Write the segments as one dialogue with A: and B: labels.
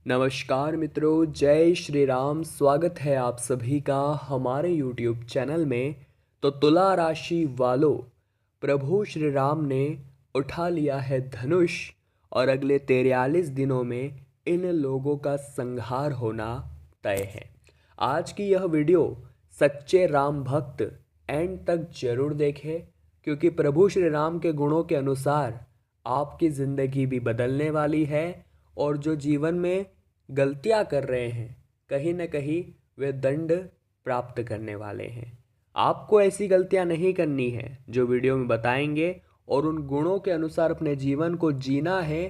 A: नमस्कार मित्रों, जय श्री राम। स्वागत है आप सभी का हमारे YouTube चैनल में। तो तुला राशि वालों, प्रभु श्री राम ने उठा लिया है धनुष और अगले 43 दिनों में इन लोगों का संहार होना तय है। आज की यह वीडियो सच्चे राम भक्त एंड तक जरूर देखें, क्योंकि प्रभु श्री राम के गुणों के अनुसार आपकी ज़िंदगी भी बदलने वाली है और जो जीवन में गलतियां कर रहे हैं कहीं ना कहीं वे दंड प्राप्त करने वाले हैं। आपको ऐसी गलतियां नहीं करनी है जो वीडियो में बताएंगे और उन गुणों के अनुसार अपने जीवन को जीना है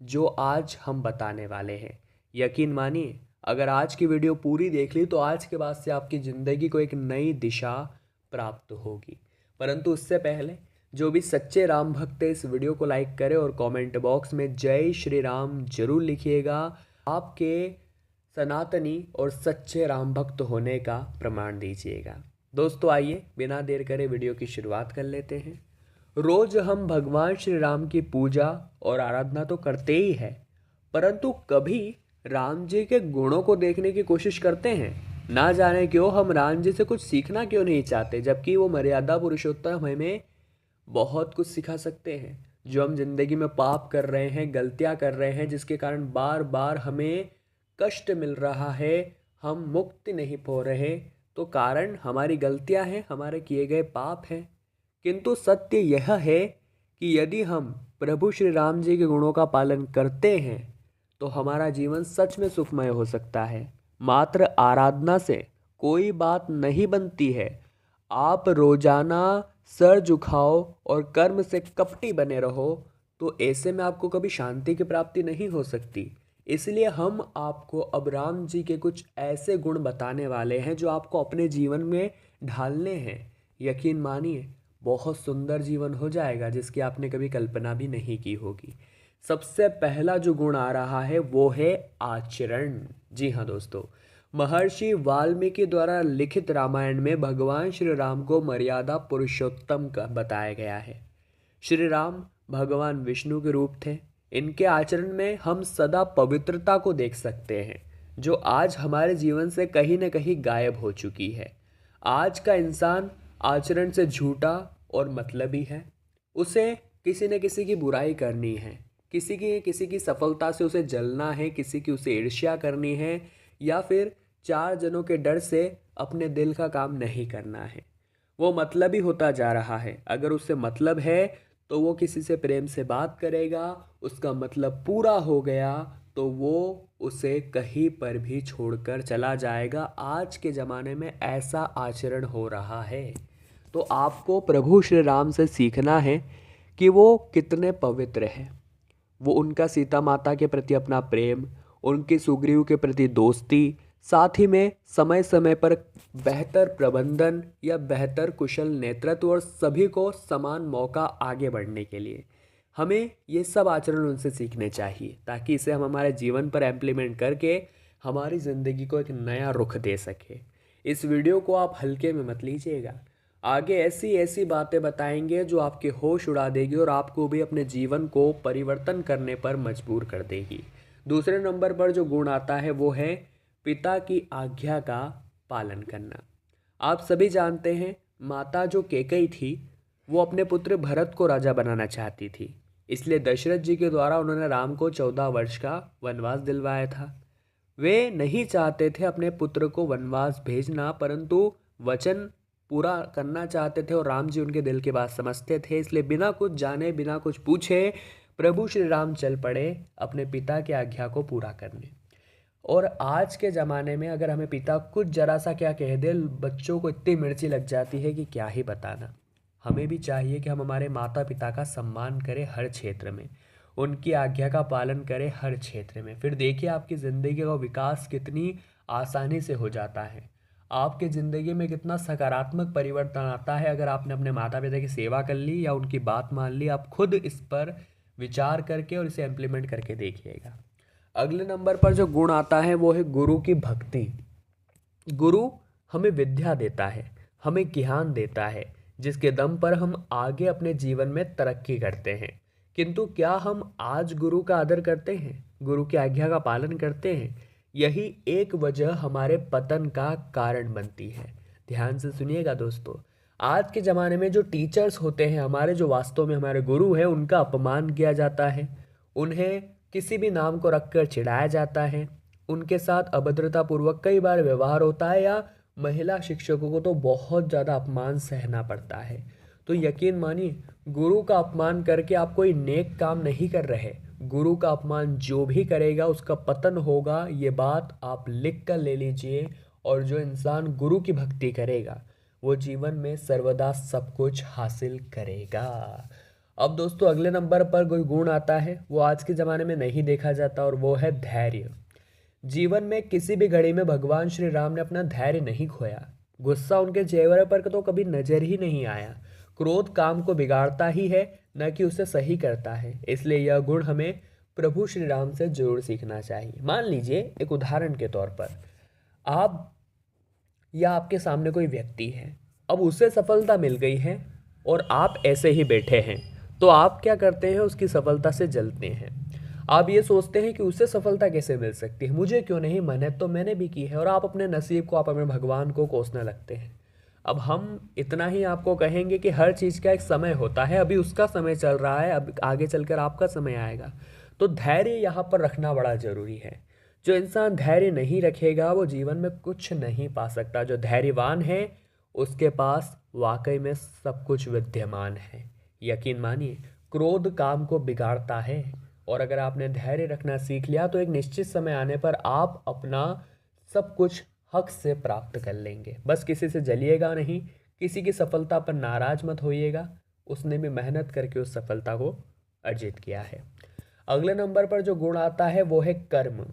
A: जो आज हम बताने वाले हैं। यकीन मानिए, अगर आज की वीडियो पूरी देख ली तो आज के बाद से आपकी ज़िंदगी को एक नई दिशा प्राप्त होगी। परंतु उससे पहले जो भी सच्चे राम भक्त है इस वीडियो को लाइक करें और कमेंट बॉक्स में जय श्री राम जरूर लिखिएगा। आपके सनातनी और सच्चे राम भक्त होने का प्रमाण दीजिएगा। दोस्तों आइए बिना देर करे वीडियो की शुरुआत कर लेते हैं। रोज हम भगवान श्री राम की पूजा और आराधना तो करते ही हैं, परंतु कभी राम जी के गुणों को देखने की कोशिश करते हैं। ना जाने क्यों हम राम जी से कुछ सीखना क्यों नहीं चाहते, जबकि वो मर्यादा पुरुषोत्तम हमें बहुत कुछ सिखा सकते हैं। जो हम जिंदगी में पाप कर रहे हैं, गलतियां कर रहे हैं, जिसके कारण बार बार हमें कष्ट मिल रहा है, हम मुक्ति नहीं पा रहे, तो कारण हमारी गलतियां हैं, हमारे किए गए पाप हैं। किंतु सत्य यह है कि यदि हम प्रभु श्री राम जी के गुणों का पालन करते हैं तो हमारा जीवन सच में सुखमय हो सकता है। मात्र आराधना से कोई बात नहीं बनती है। आप रोजाना सर झुकाओ और कर्म से कपटी बने रहो तो ऐसे में आपको कभी शांति की प्राप्ति नहीं हो सकती। इसलिए हम आपको अब राम जी के कुछ ऐसे गुण बताने वाले हैं जो आपको अपने जीवन में ढालने हैं। यकीन मानिए, बहुत सुंदर जीवन हो जाएगा जिसकी आपने कभी कल्पना भी नहीं की होगी। सबसे पहला जो गुण आ रहा है वो है आचरण। जी हाँ दोस्तों, महर्षि वाल्मीकि द्वारा लिखित रामायण में भगवान श्री राम को मर्यादा पुरुषोत्तम का बताया गया है। श्री राम भगवान विष्णु के रूप थे। इनके आचरण में हम सदा पवित्रता को देख सकते हैं, जो आज हमारे जीवन से कहीं न कहीं गायब हो चुकी है। आज का इंसान आचरण से झूठा और मतलबी है। उसे किसी न किसी की बुराई करनी है, किसी की सफलता से उसे जलना है, किसी की उसे ईर्ष्या करनी है, या फिर 4 जनों के डर से अपने दिल का काम नहीं करना है। वो मतलबी होता जा रहा है। अगर उससे मतलब है तो वो किसी से प्रेम से बात करेगा, उसका मतलब पूरा हो गया तो वो उसे कहीं पर भी छोड़कर चला जाएगा। आज के ज़माने में ऐसा आचरण हो रहा है। तो आपको प्रभु श्री राम से सीखना है कि वो कितने पवित्र हैं। वो उनका सीता माता के प्रति अपना प्रेम, उनकी सुग्रीव के प्रति दोस्ती, साथ ही में समय समय पर बेहतर प्रबंधन या बेहतर कुशल नेतृत्व और सभी को समान मौका आगे बढ़ने के लिए हमें ये सब आचरण उनसे सीखने चाहिए, ताकि इसे हम हमारे जीवन पर इम्प्लीमेंट करके हमारी ज़िंदगी को एक नया रुख दे सके। इस वीडियो को आप हल्के में मत लीजिएगा। आगे ऐसी ऐसी बातें बताएंगे जो आपके होश उड़ा देगी और आपको भी अपने जीवन को परिवर्तन करने पर मजबूर कर देगी। दूसरे नंबर पर जो गुण आता है वो है पिता की आज्ञा का पालन करना। आप सभी जानते हैं, माता जो कैकेयी थी वो अपने पुत्र भरत को राजा बनाना चाहती थी। इसलिए दशरथ जी के द्वारा उन्होंने राम को 14 वर्ष का वनवास दिलवाया था। वे नहीं चाहते थे अपने पुत्र को वनवास भेजना, परंतु वचन पूरा करना चाहते थे और राम जी उनके दिल की बात समझते थे। इसलिए बिना कुछ जाने, बिना कुछ पूछे प्रभु श्री राम चल पड़े अपने पिता की आज्ञा को पूरा करने। और आज के ज़माने में अगर हमें पिता कुछ जरा सा क्या कह दे, बच्चों को इतनी मिर्ची लग जाती है कि क्या ही बताना। हमें भी चाहिए कि हम हमारे माता पिता का सम्मान करें हर क्षेत्र में, उनकी आज्ञा का पालन करें हर क्षेत्र में। फिर देखिए आपकी ज़िंदगी का विकास कितनी आसानी से हो जाता है। आपकी ज़िंदगी में कितना सकारात्मक परिवर्तन आता है अगर आपने अपने माता पिता की सेवा कर ली या उनकी बात मान ली। आप खुद इस पर विचार करके और इसे इम्प्लीमेंट करके देखिएगा। अगले नंबर पर जो गुण आता है वो है गुरु की भक्ति। गुरु हमें विद्या देता है, हमें ज्ञान देता है, जिसके दम पर हम आगे अपने जीवन में तरक्की करते हैं। किंतु क्या हम आज गुरु का आदर करते हैं? गुरु की आज्ञा का पालन करते हैं, यही एक वजह हमारे पतन का कारण बनती है। ध्यान से सुनिएगा दोस्तों, आज के ज़माने में जो टीचर्स होते हैं हमारे, जो वास्तव में हमारे गुरु हैं, उनका अपमान किया जाता है, उन्हें किसी भी नाम को रखकर चिढ़ाया जाता है, उनके साथ अभद्रतापूर्वक कई बार व्यवहार होता है, या महिला शिक्षकों को तो बहुत ज़्यादा अपमान सहना पड़ता है। तो यकीन मानिए, गुरु का अपमान करके आप कोई नेक काम नहीं कर रहे। गुरु का अपमान जो भी करेगा उसका पतन होगा, ये बात आप लिख कर ले लीजिए। और जो इंसान गुरु की भक्ति करेगा वो जीवन में सर्वदा सब कुछ हासिल करेगा। अब दोस्तों, अगले नंबर पर कोई गुण आता है, वो आज के ज़माने में नहीं देखा जाता, और वो है धैर्य। जीवन में किसी भी घड़ी में भगवान श्री राम ने अपना धैर्य नहीं खोया। गुस्सा उनके चेहरे पर तो कभी नजर ही नहीं आया। क्रोध काम को बिगाड़ता ही है, न कि उसे सही करता है। इसलिए यह गुण हमें प्रभु श्री राम से जरूर सीखना चाहिए। मान लीजिए, एक उदाहरण के तौर पर, आप या आपके सामने कोई व्यक्ति है, अब उसे सफलता मिल गई है और आप ऐसे ही बैठे हैं, तो आप क्या करते हैं? उसकी सफलता से जलते हैं। आप ये सोचते हैं कि उसे सफलता कैसे मिल सकती है, मुझे क्यों नहीं, मेहनत तो मैंने भी की है। और आप अपने नसीब को, आप अपने भगवान को कोसने लगते हैं। अब हम इतना ही आपको कहेंगे कि हर चीज़ का एक समय होता है, अभी उसका समय चल रहा है, अब आगे चलकर आपका समय आएगा। तो धैर्य यहाँ पर रखना बड़ा ज़रूरी है। जो इंसान धैर्य नहीं रखेगा वो जीवन में कुछ नहीं पा सकता। जो धैर्यवान है उसके पास वाकई में सब कुछ विद्यमान है। यकीन मानिए, क्रोध काम को बिगाड़ता है, और अगर आपने धैर्य रखना सीख लिया तो एक निश्चित समय आने पर आप अपना सब कुछ हक से प्राप्त कर लेंगे। बस किसी से जलिएगा नहीं, किसी की सफलता पर नाराज मत होइएगा, उसने भी मेहनत करके उस सफलता को अर्जित किया है। अगले नंबर पर जो गुण आता है वो है कर्म।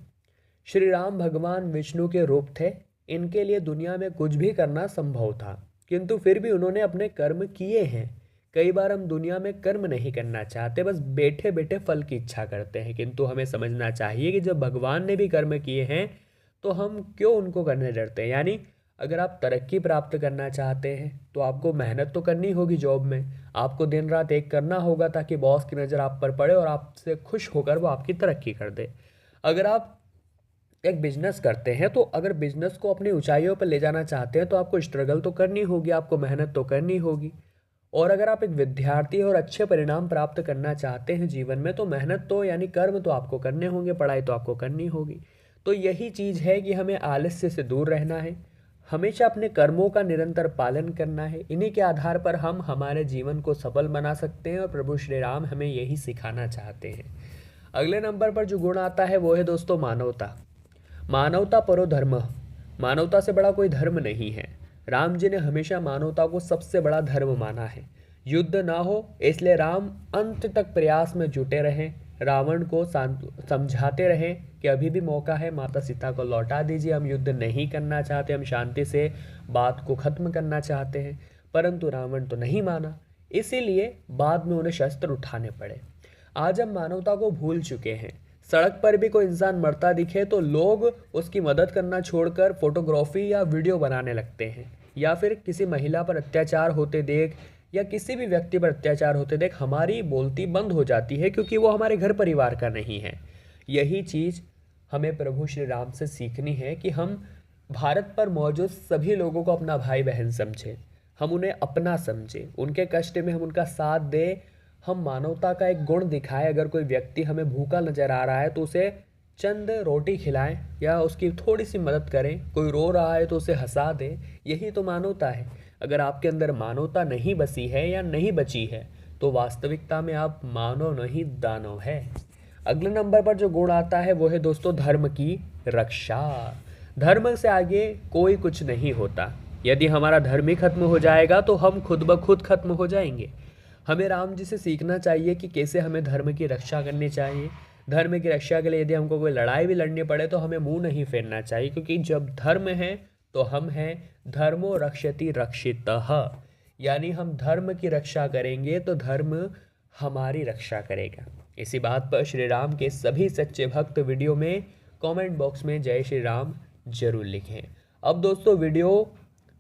A: श्री राम भगवान विष्णु के रूप थे, इनके लिए दुनिया में कुछ भी करना संभव था, किंतु फिर भी उन्होंने अपने कर्म किए हैं। कई बार हम दुनिया में कर्म नहीं करना चाहते, बस बैठे बैठे फल की इच्छा करते हैं। किंतु हमें समझना चाहिए कि जब भगवान ने भी कर्म किए हैं तो हम क्यों उनको करने डरते हैं। यानी अगर आप तरक्की प्राप्त करना चाहते हैं तो आपको मेहनत तो करनी होगी, जॉब में आपको दिन रात एक करना होगा ताकि बॉस की नज़र आप पर पड़े और आपसे खुश होकर वो आपकी तरक्की कर दे। अगर आप एक बिजनेस करते हैं तो अगर बिजनेस को अपनी ऊंचाइयों पर ले जाना चाहते हैं तो आपको स्ट्रगल तो करनी होगी, आपको मेहनत तो करनी होगी। और अगर आप एक विद्यार्थी और अच्छे परिणाम प्राप्त करना चाहते हैं जीवन में, तो मेहनत तो यानी कर्म तो आपको करने होंगे, पढ़ाई तो आपको करनी होगी। तो यही चीज़ है कि हमें आलस्य से दूर रहना है, हमेशा अपने कर्मों का निरंतर पालन करना है। इन्हीं के आधार पर हम हमारे जीवन को सफल बना सकते हैं, और प्रभु श्री राम हमें यही सिखाना चाहते हैं। अगले नंबर पर जो गुण आता है वो है दोस्तों मानवता। मानवता परो धर्म। मानवता से बड़ा कोई धर्म नहीं है। राम जी ने हमेशा मानवता को सबसे बड़ा धर्म माना है। युद्ध ना हो इसलिए राम अंत तक प्रयास में जुटे रहें, रावण को समझाते रहें कि अभी भी मौका है, माता सीता को लौटा दीजिए, हम युद्ध नहीं करना चाहते, हम शांति से बात को खत्म करना चाहते हैं। परंतु रावण तो नहीं माना, इसीलिए बाद में उन्हें शस्त्र उठाने पड़े। आज हम मानवता को भूल चुके हैं। सड़क पर भी कोई इंसान मरता दिखे तो लोग उसकी मदद करना छोड़कर फोटोग्राफी या वीडियो बनाने लगते हैं, या फिर किसी महिला पर अत्याचार होते देख या किसी भी व्यक्ति पर अत्याचार होते देख हमारी बोलती बंद हो जाती है, क्योंकि वो हमारे घर परिवार का नहीं है। यही चीज़ हमें प्रभु श्री राम से सीखनी है कि हम भारत पर मौजूद सभी लोगों को अपना भाई बहन समझें, हम उन्हें अपना समझें, उनके कष्ट में हम उनका साथ दें, हम मानवता का एक गुण दिखाएं। अगर कोई व्यक्ति हमें भूखा नजर आ रहा है तो उसे चंद रोटी खिलाएं या उसकी थोड़ी सी मदद करें। कोई रो रहा है तो उसे हंसा दें, यही तो मानवता है। अगर आपके अंदर मानवता नहीं बसी है या नहीं बची है तो वास्तविकता में आप मानव नहीं दानव है। अगले नंबर पर जो गुण आता है वो है दोस्तों धर्म की रक्षा। धर्म से आगे कोई कुछ नहीं होता। यदि हमारा धर्म ही खत्म हो जाएगा तो हम खुद ब खुद खत्म हो जाएंगे। हमें राम जी से सीखना चाहिए कि कैसे हमें धर्म की रक्षा करनी चाहिए। धर्म की रक्षा के लिए यदि हमको कोई लड़ाई भी लड़नी पड़े तो हमें मुंह नहीं फेरना चाहिए, क्योंकि जब धर्म है तो हम हैं। धर्मो रक्षति रक्षितः, यानी हम धर्म की रक्षा करेंगे तो धर्म हमारी रक्षा करेगा। इसी बात पर श्री राम के सभी सच्चे भक्त वीडियो में कमेंट बॉक्स में जय श्री राम जरूर लिखें। अब दोस्तों, वीडियो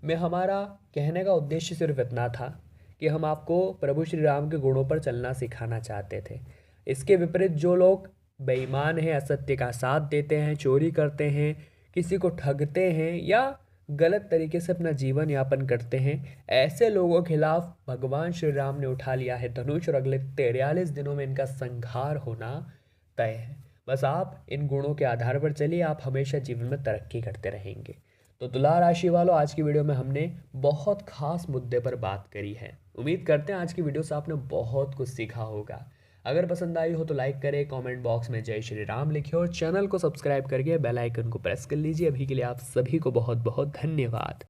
A: में हमारा कहने का उद्देश्य सिर्फ इतना था कि हम आपको प्रभु श्री राम के गुणों पर चलना सिखाना चाहते थे। इसके विपरीत जो लोग बेईमान हैं, असत्य का साथ देते हैं, चोरी करते हैं, किसी को ठगते हैं या गलत तरीके से अपना जीवन यापन करते हैं, ऐसे लोगों के खिलाफ भगवान श्री राम ने उठा लिया है धनुष और अगले 43 दिनों में इनका संहार होना तय है। बस आप इन गुणों के आधार पर चलिए, आप हमेशा जीवन में तरक्की करते रहेंगे। तो तुला राशि वालों, आज की वीडियो में हमने बहुत खास मुद्दे पर बात करी है। उम्मीद करते हैं आज की वीडियो से आपने बहुत कुछ सीखा होगा। अगर पसंद आई हो तो लाइक करें, कमेंट बॉक्स में जय श्री राम लिखिए और चैनल को सब्सक्राइब करके बेल आइकन को प्रेस कर लीजिए। अभी के लिए आप सभी को बहुत बहुत धन्यवाद।